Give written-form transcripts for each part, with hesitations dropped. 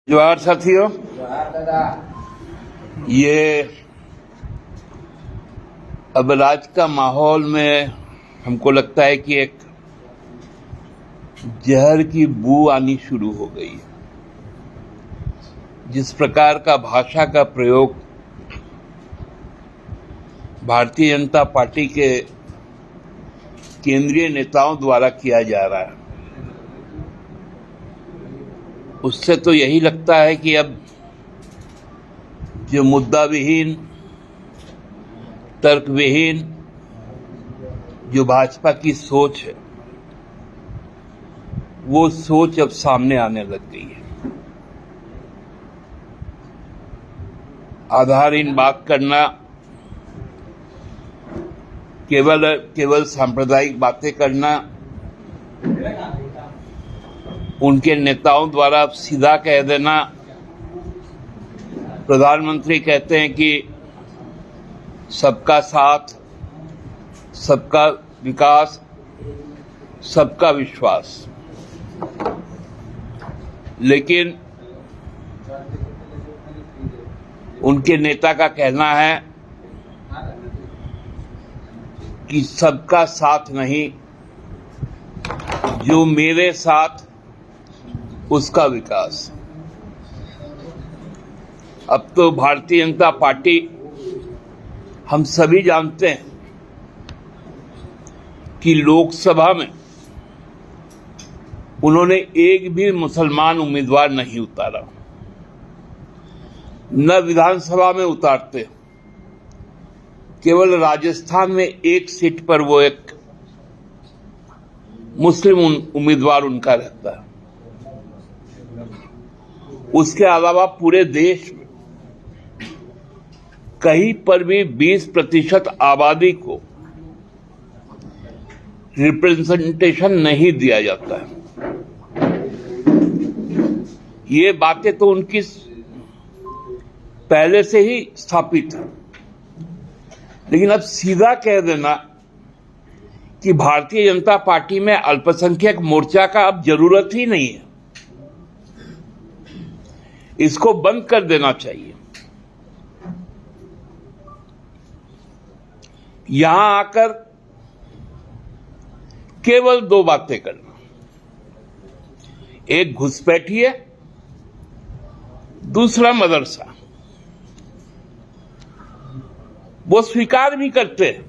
जोहार साथियों, ये अब राज का माहौल में हमको लगता है कि एक जहर की बू आनी शुरू हो गई है। जिस प्रकार का भाषा का प्रयोग भारतीय जनता पार्टी के केंद्रीय नेताओं द्वारा किया जा रहा है, उससे तो यही लगता है कि अब जो मुद्दा विहीन, तर्क विहीन जो भाजपा की सोच है, वो सोच अब सामने आने लग गई है। आधारहीन बात करना, केवल सांप्रदायिक बातें करना, उनके नेताओं द्वारा सीधा कह देना। प्रधानमंत्री कहते हैं कि सबका साथ, सबका विकास, सबका विश्वास, लेकिन उनके नेता का कहना है कि सबका साथ नहीं, जो मेरे साथ उसका विकास। अब तो भारतीय जनता पार्टी, हम सभी जानते हैं कि लोकसभा में उन्होंने एक भी मुसलमान उम्मीदवार नहीं उतारा, न विधानसभा में उतारते। केवल राजस्थान में एक सीट पर वो एक मुस्लिम उम्मीदवार उनका रहता है। उसके अलावा पूरे देश में कहीं पर भी 20% आबादी को रिप्रेजेंटेशन नहीं दिया जाता है। ये बातें तो उनकी पहले से ही स्थापित है, लेकिन अब सीधा कह देना कि भारतीय जनता पार्टी में अल्पसंख्यक मोर्चा का अब जरूरत ही नहीं है, इसको बंद कर देना चाहिए। यहां आकर केवल दो बातें करना, एक घुसपैठी है, दूसरा मदरसा। वो स्वीकार भी करते हैं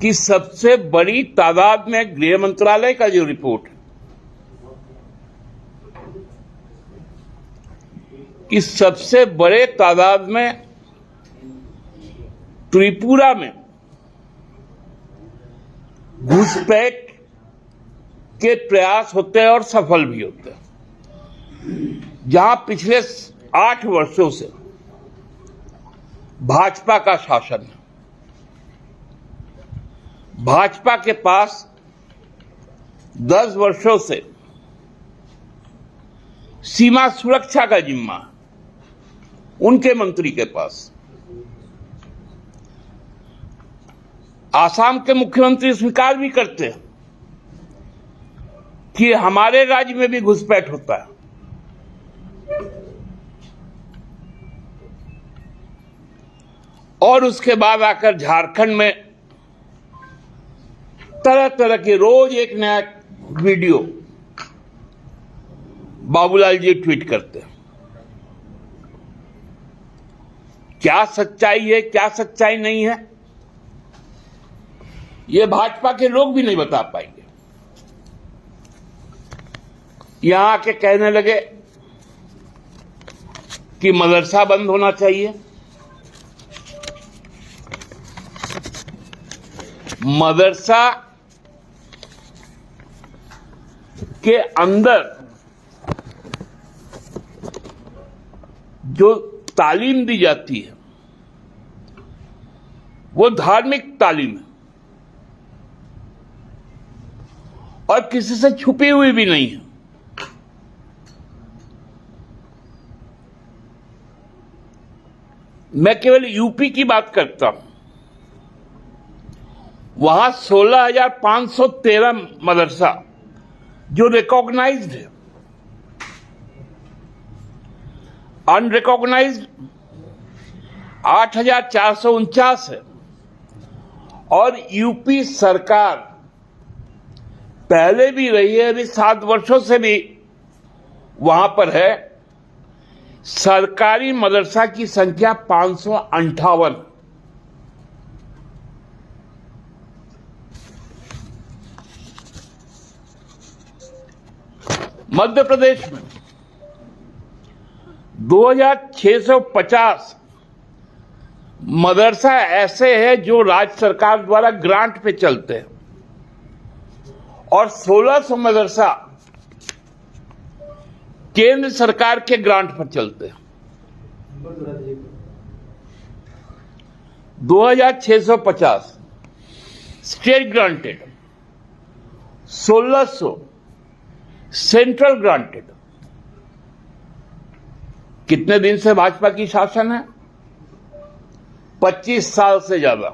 कि सबसे बड़ी तादाद में गृह मंत्रालय का जो रिपोर्ट है कि सबसे बड़े तादाद में त्रिपुरा में घुसपैठ के प्रयास होते हैं और सफल भी होते हैं। जहां पिछले 8 वर्षों से भाजपा का शासन है, भाजपा के पास 10 वर्षों से सीमा सुरक्षा का जिम्मा उनके मंत्री के पास। आसाम के मुख्यमंत्री स्वीकार भी करते हैं कि हमारे राज्य में भी घुसपैठ होता है। और उसके बाद आकर झारखंड में तरह तरह के रोज एक नया वीडियो बाबूलाल जी ट्वीट करते हैं। क्या सच्चाई है, क्या सच्चाई नहीं है, ये भाजपा के लोग भी नहीं बता पाएंगे। यहां आके कहने लगे कि मदरसा बंद होना चाहिए। मदरसा के अंदर जो तालीम दी जाती है वो धार्मिक तालीम है और किसी से छुपी हुई भी नहीं है। मैं केवल यूपी की बात करता हूं, वहां 16,513 मदरसा जो रिकॉग्नाइज्ड है, अनरिकॉग्नाइज्ड 8,449 है और यूपी सरकार पहले भी रही है, अभी 7 वर्षों से भी वहां पर है। सरकारी मदरसा की संख्या 558। मध्य प्रदेश में 2,650 मदरसा ऐसे हैं जो राज्य सरकार द्वारा ग्रांट पे चलते हैं और 1,600 मदरसा केंद्र सरकार के ग्रांट पर चलते हैं। 2,650 स्टेट ग्रांटेड, 1,600 सेंट्रल ग्रांटेड। कितने दिन से भाजपा की शासन है? 25 साल से ज्यादा।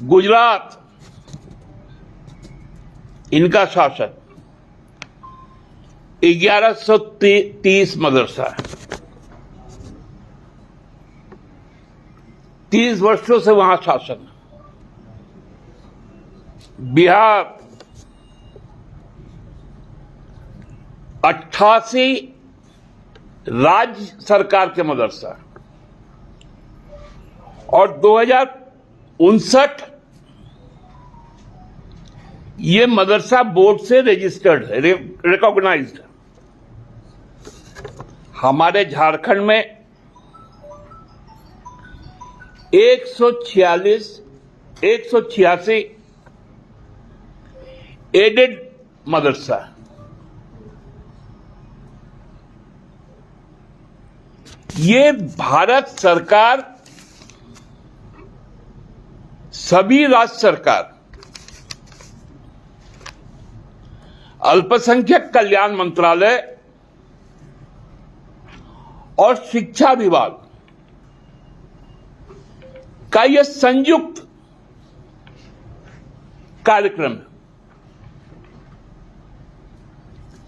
गुजरात, इनका शासन 1130 मदरसा है। 30 वर्षों से वहां शासन है। बिहार 88 राज्य सरकार के मदरसा और 2059 ये मदरसा बोर्ड से रजिस्टर्ड है, रिकॉग्नाइज्ड। हमारे झारखंड में 186 एडेड मदरसा है। ये भारत सरकार, सभी राज्य सरकार, अल्पसंख्यक कल्याण मंत्रालय और शिक्षा विभाग का यह संयुक्त कार्यक्रम है।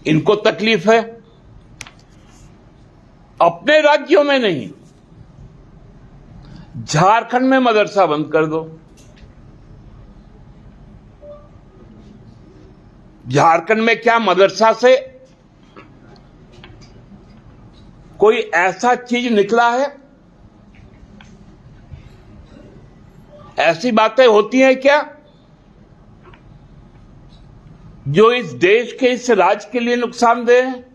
इनको तकलीफ है अपने राज्यों में नहीं, झारखंड में मदरसा बंद कर दो। झारखंड में क्या मदरसा से कोई ऐसा चीज निकला है? ऐसी बातें होती हैं क्या जो इस देश के, इस राज्य के लिए नुकसानदेह है?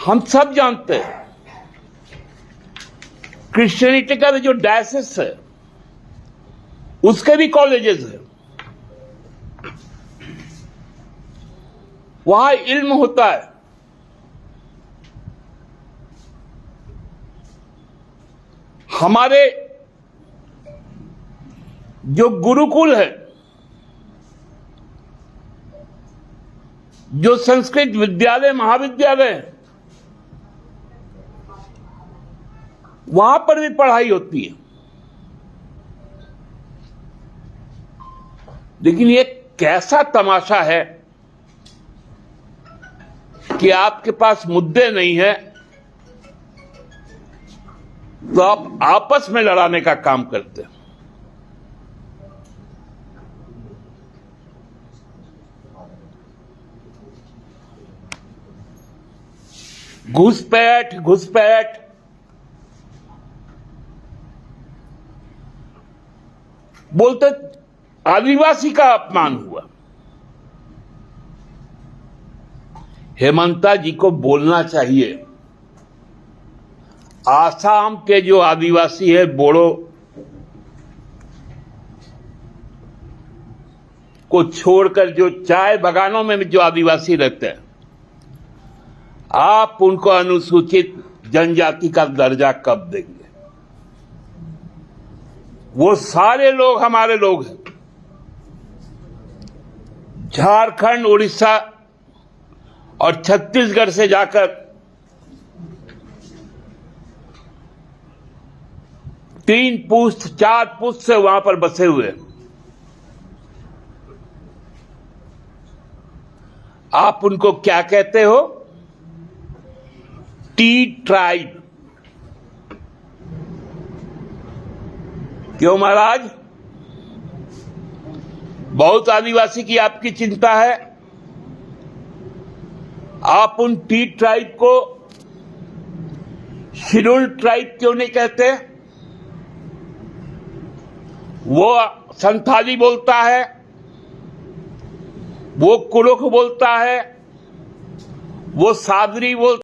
हम सब जानते हैं क्रिश्चियनिटी का जो डायसिस है उसके भी कॉलेजेस हैं, वहां इल्म होता है। हमारे जो गुरुकुल है, जो संस्कृत विद्यालय महाविद्यालय है, वहां पर भी पढ़ाई होती है। लेकिन ये कैसा तमाशा है कि आपके पास मुद्दे नहीं है तो आप आपस में लड़ाने का काम करते हैं। घुसपैठ बोलते आदिवासी का अपमान हुआ। हेमंता जी को बोलना चाहिए, आसाम के जो आदिवासी है, बोड़ो को छोड़कर जो चाय बागानों में जो आदिवासी रहते हैं, आप उनको अनुसूचित जनजाति का दर्जा कब देंगे? वो सारे लोग हमारे लोग हैं। झारखंड, उड़ीसा और छत्तीसगढ़ से जाकर 3 पुश्त 4 पुश्त से वहां पर बसे हुए। आप उनको क्या कहते हो? T tribe. क्यों महाराज? बहुत आदिवासी की आपकी चिंता है। आप उन टी ट्राइब को शेड्यूल्ड ट्राइब क्यों नहीं कहते? वो संथाली बोलता है, वो कुरुख बोलता है, वो सादरी बोलता